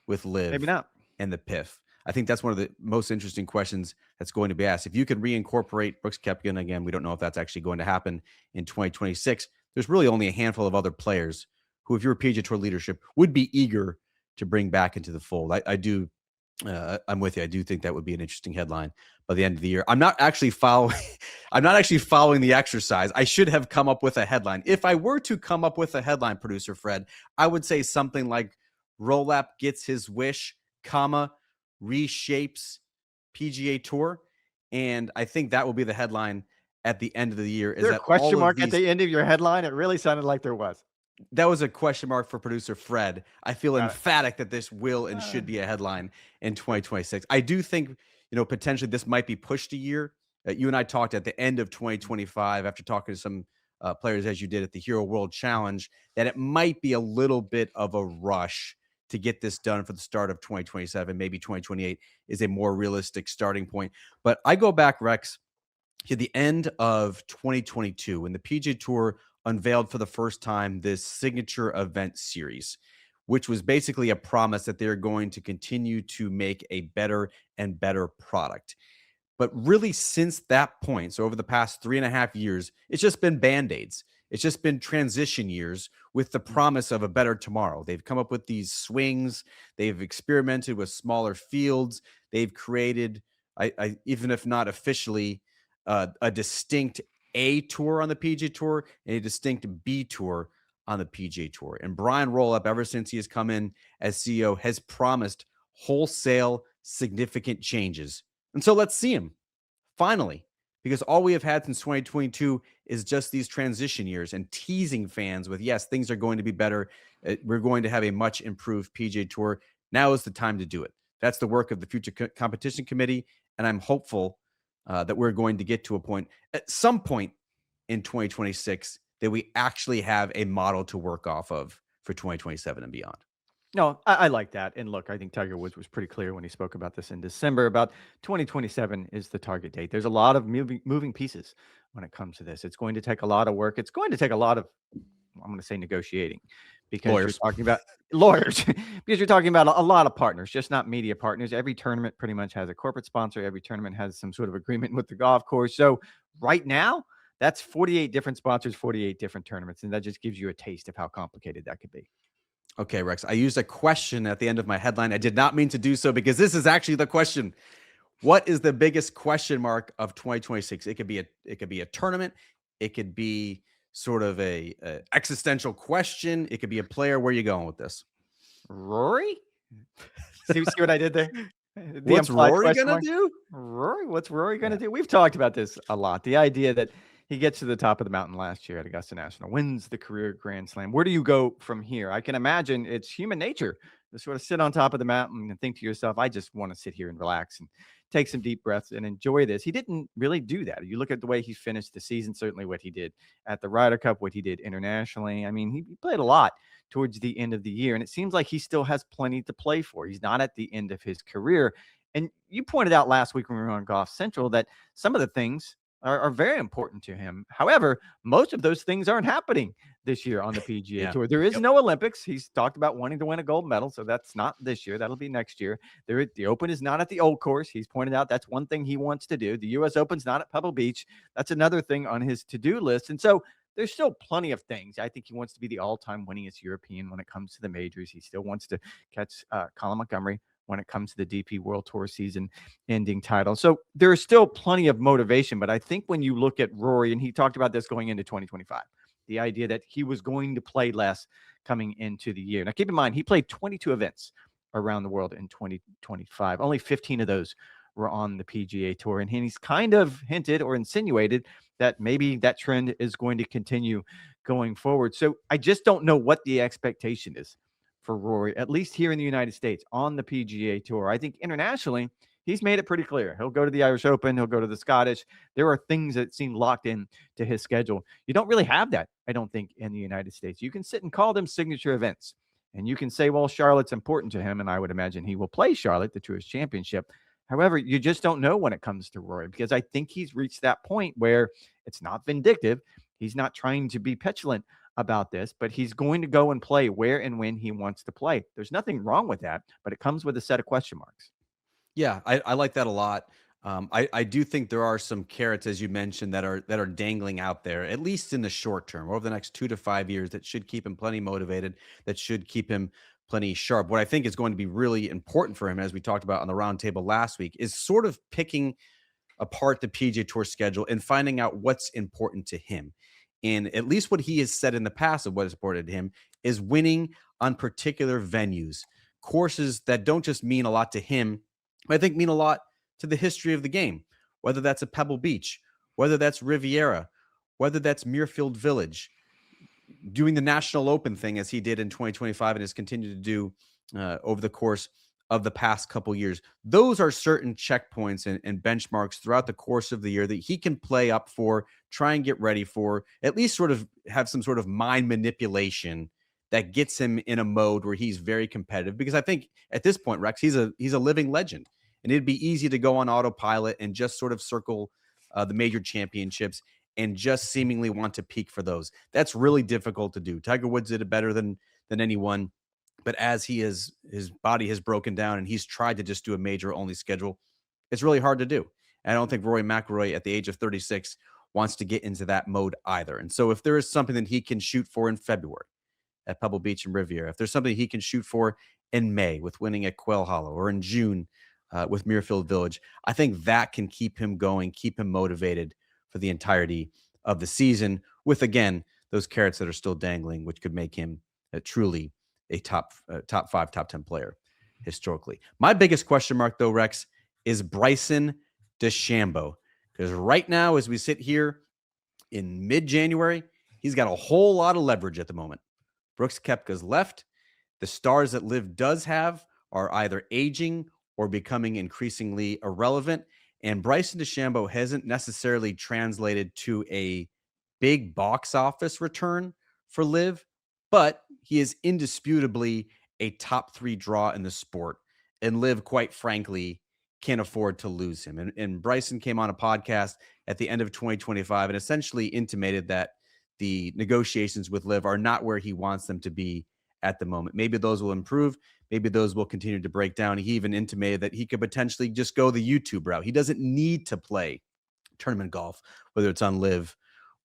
with Live Maybe not. and the PIF? I think that's one of the most interesting questions that's going to be asked. If you could reincorporate Brooks Koepka, and again, we don't know if that's actually going to happen in 2026, there's really only a handful of other players who, if you're a PGA Tour leadership, would be eager to bring back into the fold. I'm with you. I do think that would be an interesting headline by the end of the year. I'm not actually following the exercise. I should have come up with a headline. If I were to come up with a headline, producer Fred, I would say something like Roloff gets his wish, reshapes PGA Tour. And I think that will be the headline at the end of the year. Is there a question mark at the end of your headline? It really sounded like there was. That was a question mark for producer Fred. I feel emphatic that this will and should be a headline in 2026. I do think, potentially this might be pushed a year. You and I talked at the end of 2025 after talking to some players, as you did at the Hero World Challenge, that it might be a little bit of a rush to get this done for the start of 2027. Maybe 2028 is a more realistic starting point. But I go back, Rex, to the end of 2022 when the PGA Tour unveiled for the first time this signature event series, which was basically a promise that they're going to continue to make a better and better product. But really, since that point, so over the past 3.5 years, it's just been band-aids. It's just been transition years with the promise of a better tomorrow. They've come up with these swings. They've experimented with smaller fields. They've created, even if not officially, a distinct A tour on the PGA Tour and a distinct B tour on the PGA Tour. And Brian Rollup, ever since he has come in as CEO, has promised wholesale significant changes. And so let's see him finally, because all we have had since 2022 is just these transition years and teasing fans with, yes, things are going to be better. We're going to have a much improved PGA Tour. Now is the time to do it. That's the work of the Future Competition Committee. And I'm hopeful that we're going to get to a point at some point in 2026 that we actually have a model to work off of for 2027 and beyond. No, I like that. And look, I think Tiger Woods was pretty clear when he spoke about this in December about 2027 is the target date. There's a lot of moving pieces when it comes to this. It's going to take a lot of work. It's going to take a lot of, I'm going to say, negotiating, because Lawyers. you're talking about lawyers, because you're talking about a lot of partners, just not media partners. Every tournament pretty much has a corporate sponsor. Every tournament has some sort of agreement with the golf course. So right now, that's 48 different sponsors, 48 different tournaments. And that just gives you a taste of how complicated that could be. Okay, Rex, I used a question at the end of my headline. I did not mean to do so, because this is actually the question. What is the biggest question mark of 2026? It could be a tournament. It could be sort of a existential question. It could be a player. Where are you going with this? Rory? See what I did there? The What's implied Rory question gonna mark? do? Rory? What's Rory going to Yeah. do? We've talked about this a lot. The idea that he gets to the top of the mountain last year at Augusta National, wins the career Grand Slam. Where do you go from here? I can imagine it's human nature to sort of sit on top of the mountain and think to yourself, I just want to sit here and relax and take some deep breaths and enjoy this. He didn't really do that. You look at the way he finished the season, certainly what he did at the Ryder Cup, what he did internationally. I mean, he played a lot towards the end of the year, and it seems like he still has plenty to play for. He's not at the end of his career. And you pointed out last week when we were on Golf Central that some of the things are very important to him. However, most of those things aren't happening this year on the PGA Yeah. Tour. There is Yep. no Olympics. He's talked about wanting to win a gold medal, so that's not this year. That'll be next year. The Open is not at the Old Course. He's pointed out that's one thing he wants to do. The U.S. Open's not at Pebble Beach. That's another thing on his to-do list. And so there's still plenty of things. I think he wants to be the all-time winningest European when it comes to the majors. He still wants to catch Colin Montgomery when it comes to the DP World Tour season ending title. So there's still plenty of motivation. But I think when you look at Rory, and he talked about this going into 2025, the idea that he was going to play less coming into the year. Now, keep in mind, he played 22 events around the world in 2025. Only 15 of those were on the PGA Tour. And he's kind of hinted or insinuated that maybe that trend is going to continue going forward. So I just don't know what the expectation is for Rory, at least here in the United States on the PGA Tour. I think internationally, he's made it pretty clear. He'll go to the Irish Open. He'll go to the Scottish. There are things that seem locked in to his schedule. You don't really have that, I don't think, in the United States. You can sit and call them signature events, and you can say, well, Charlotte's important to him, and I would imagine he will play Charlotte, the Tourist Championship. However, you just don't know when it comes to Rory, because I think he's reached that point where it's not vindictive. He's not trying to be petulant about this, but he's going to go and play where and when he wants to play. There's nothing wrong with that, but it comes with a set of question marks. Yeah, I like that a lot. I do think there are some carrots, as you mentioned, that are dangling out there, at least in the short term, over the next 2 to 5 years, that should keep him plenty motivated, that should keep him plenty sharp. What I think is going to be really important for him, as we talked about on the roundtable last week, is sort of picking apart the PGA Tour schedule and finding out what's important to him. And at least what he has said in the past of what is important to him is winning on particular venues, courses that don't just mean a lot to him, but I think mean a lot to the history of the game, whether that's a Pebble Beach, whether that's Riviera, whether that's Muirfield Village, doing the National Open thing as he did in 2025 and has continued to do over the course of the past couple years. Those are certain checkpoints and benchmarks throughout the course of the year that he can play up for, try and get ready for, at least sort of have some sort of mind manipulation that gets him in a mode where he's very competitive. Because I think at this point, Rex, he's a living legend, and it'd be easy to go on autopilot and just sort of circle the major championships and just seemingly want to peak for those. That's really difficult to do. Tiger Woods did it better than anyone. But as his body has broken down and he's tried to just do a major only schedule, it's really hard to do. And I don't think Rory McIlroy at the age of 36 wants to get into that mode either. And so if there is something that he can shoot for in February at Pebble Beach and Riviera, if there's something he can shoot for in May with winning at Quail Hollow, or in June with Muirfield Village, I think that can keep him going, keep him motivated for the entirety of the season, with, again, those carrots that are still dangling, which could make him truly a top 5, top 10 player historically. My biggest question mark, though, Rex, is Bryson DeChambeau, because right now, as we sit here in mid-January, he's got a whole lot of leverage at the moment. Brooks Koepka's left. The stars that Liv does have are either aging or becoming increasingly irrelevant. And Bryson DeChambeau hasn't necessarily translated to a big box office return for Liv, but he is indisputably a top 3 draw in the sport. And Liv, quite frankly, can't afford to lose him. And Bryson came on a podcast at the end of 2025 and essentially intimated that the negotiations with Liv are not where he wants them to be at the moment. Maybe those will improve. Maybe those will continue to break down. He even intimated that he could potentially just go the YouTube route. He doesn't need to play tournament golf, whether it's on Liv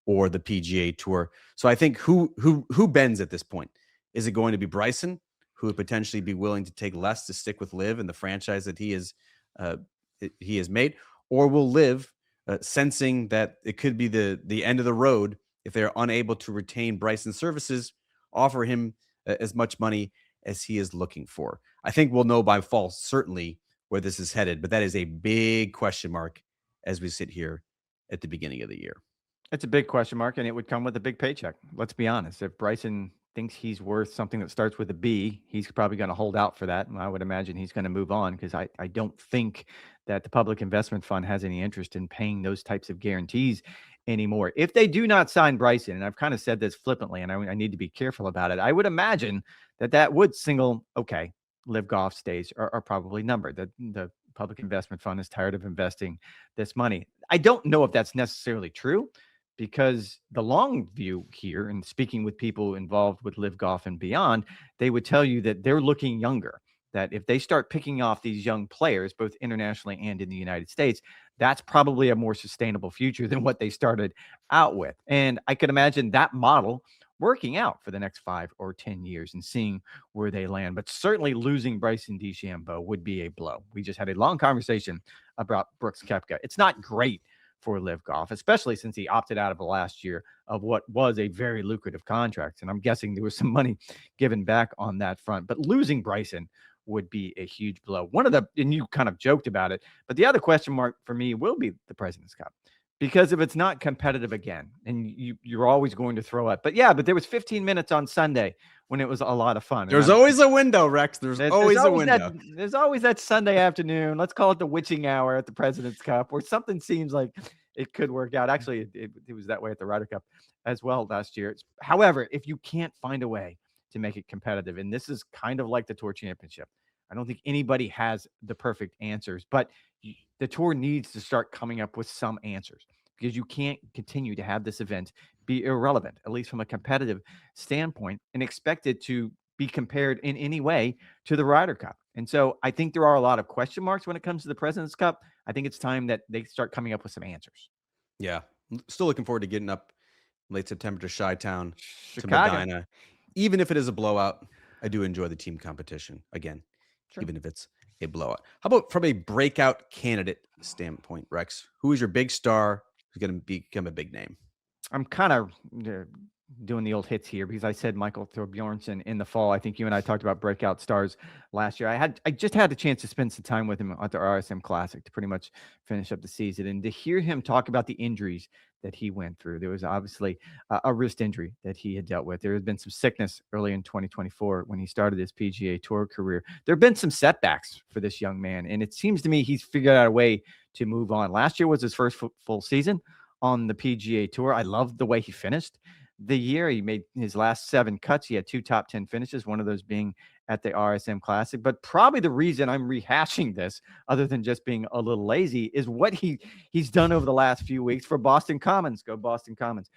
or the PGA Tour. So I think who bends at this point? Is it going to be Bryson, who would potentially be willing to take less to stick with Liv and the franchise that he has made, or will Liv, sensing that it could be the end of the road if they're unable to retain Bryson's services, offer him as much money as he is looking for? I think we'll know by fall, certainly, where this is headed, but that is a big question mark as we sit here at the beginning of the year. It's a big question mark, and it would come with a big paycheck. Let's be honest. If Bryson thinks he's worth something that starts with a B, he's probably going to hold out for that. And I would imagine he's going to move on, because I don't think that the Public Investment Fund has any interest in paying those types of guarantees anymore. If they do not sign Bryson, and I've kind of said this flippantly, and I need to be careful about it, I would imagine that would signal, okay, Liv Golf's days are probably numbered. The Public Investment Fund is tired of investing this money. I don't know if that's necessarily true, because the long view here, and speaking with people involved with Liv Golf and beyond, they would tell you that they're looking younger, that if they start picking off these young players, both internationally and in the United States, that's probably a more sustainable future than what they started out with. And I could imagine that model working out for the next 5 or 10 years and seeing where they land. But certainly losing Bryson DeChambeau would be a blow. We just had a long conversation about Brooks Koepka. It's not great for Liv Golf, especially since he opted out of the last year of what was a very lucrative contract. And I'm guessing there was some money given back on that front. But losing Bryson would be a huge blow. And you kind of joked about it, but the other question mark for me will be the President's Cup. Because if it's not competitive again, and you're always going to throw it. But there was 15 minutes on Sunday when it was a lot of fun. There's always a window, Rex. There's always a window. There's always that Sunday afternoon. Let's call it the witching hour at the President's Cup, where something seems like it could work out. Actually, it was that way at the Ryder Cup as well last year. However, if you can't find a way to make it competitive, and this is kind of like the Tour Championship, I don't think anybody has the perfect answers, but the Tour needs to start coming up with some answers, because you can't continue to have this event be irrelevant, at least from a competitive standpoint, and expect it to be compared in any way to the Ryder Cup. And so I think there are a lot of question marks when it comes to the President's Cup. I think it's time that they start coming up with some answers. Yeah. Still looking forward to getting up late September to Chi-Town, Chicago, to Medina. Even if it is a blowout, I do enjoy the team competition again, sure. Even if it's a blowout. How about from a breakout candidate standpoint, Rex? Who is your big star who's going to become a big name? I'm kind of doing the old hits here, because I said Michael Thorbjornsen in the fall. I think you and I talked about breakout stars last year. I just had the chance to spend some time with him at the RSM Classic to pretty much finish up the season, and to hear him talk about the injuries that he went through. There was obviously a wrist injury that he had dealt with. There has been some sickness early in 2024 when he started his PGA Tour career. There have been some setbacks for this young man, and it seems to me he's figured out a way to move on. Last year was his first full season on the PGA Tour. I loved the way he finished the year. He made his last 7 cuts. He had 2 top 10 finishes, one of those being at the RSM Classic. But probably the reason I'm rehashing this, other than just being a little lazy, is what he's done over the last few weeks for Boston Commons. Go Boston Commons.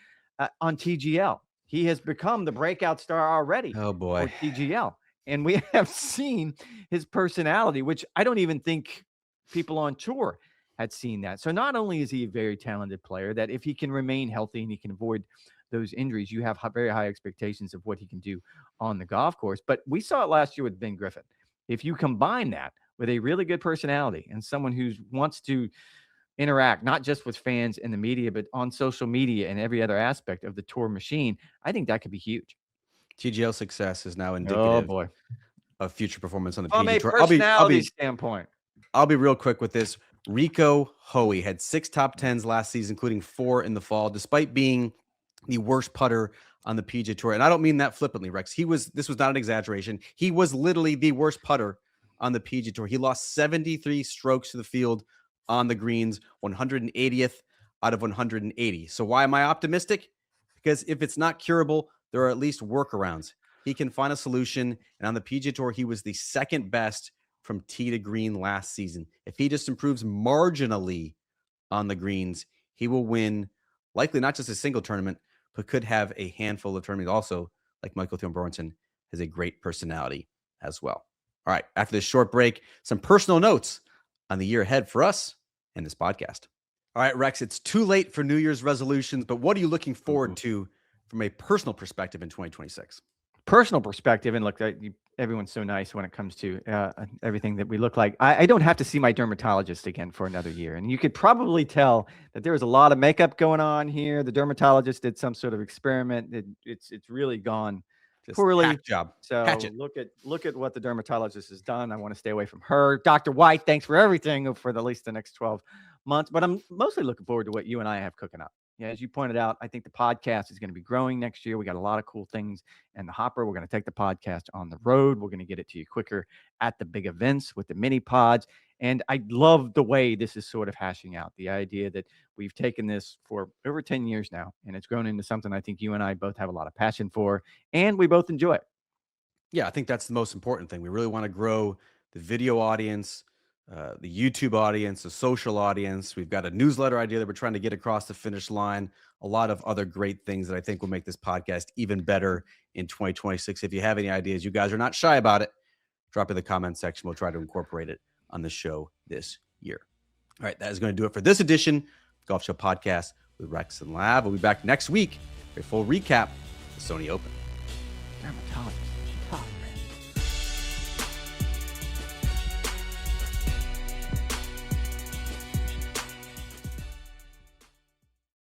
On TGL. He has become the breakout star already. Oh, boy. For TGL. And we have seen his personality, which I don't even think people on tour had seen that. So not only is he a very talented player, that if he can remain healthy and he can avoid those injuries, you have very high expectations of what he can do on the golf course. But we saw it last year with Ben Griffin. If you combine that with a really good personality and someone who wants to interact not just with fans and the media, but on social media and every other aspect of the tour machine, I think that could be huge. TGL success is now Oh indicative boy, of future performance on the from PGA a Tour. personality standpoint. I'll be real quick with this. Rico Hoey had 6 top 10s last season, including 4 in the fall, despite being the worst putter on the PGA Tour. And I don't mean that flippantly, Rex. This was not an exaggeration. He was literally the worst putter on the PGA Tour. He lost 73 strokes to the field on the greens, 180th out of 180. So why am I optimistic? Because if it's not curable, there are at least workarounds. He can find a solution. And on the PGA Tour, he was the second best from tee to green last season. If he just improves marginally on the greens, he will win likely not just a single tournament, but could have a handful of tournaments. Also, like Michael Thornbornson, has a great personality as well. All right, after this short break, some personal notes on the year ahead for us and this podcast. All right, Rex, it's too late for New Year's resolutions, but what are you looking forward to from a personal perspective in 2026? Personal perspective, and look, everyone's so nice when it comes to everything that we look like. I don't have to see my dermatologist again for another year, and you could probably tell that there was a lot of makeup going on here. The dermatologist did some sort of experiment. It's really gone Just poorly. hack job. So Hatchet. look at what the dermatologist has done. I want to stay away from her. Dr. White, thanks for everything for at least the next 12 months. But I'm mostly looking forward to what you and I have cooking up. Yeah, as you pointed out, I think the podcast is going to be growing next year. We got a lot of cool things in the hopper. We're going to take the podcast on the road. We're going to get it to you quicker at the big events with the mini pods. And I love the way this is sort of hashing out, the idea that we've taken this for over 10 years now, and it's grown into something I think you and I both have a lot of passion for, and we both enjoy it. Yeah, I think that's the most important thing. We really want to grow the video audience, the YouTube audience, the social audience. We've got a newsletter idea that we're trying to get across the finish line. A lot of other great things that I think will make this podcast even better in 2026. If you have any ideas, you guys are not shy about it, drop in the comment section. We'll try to incorporate it on the show this year. All right, that is going to do it for this edition of Golf Show Podcast with Rex and Lav. We'll be back next week for a full recap of the Sony Open. Dermatologist, she talks.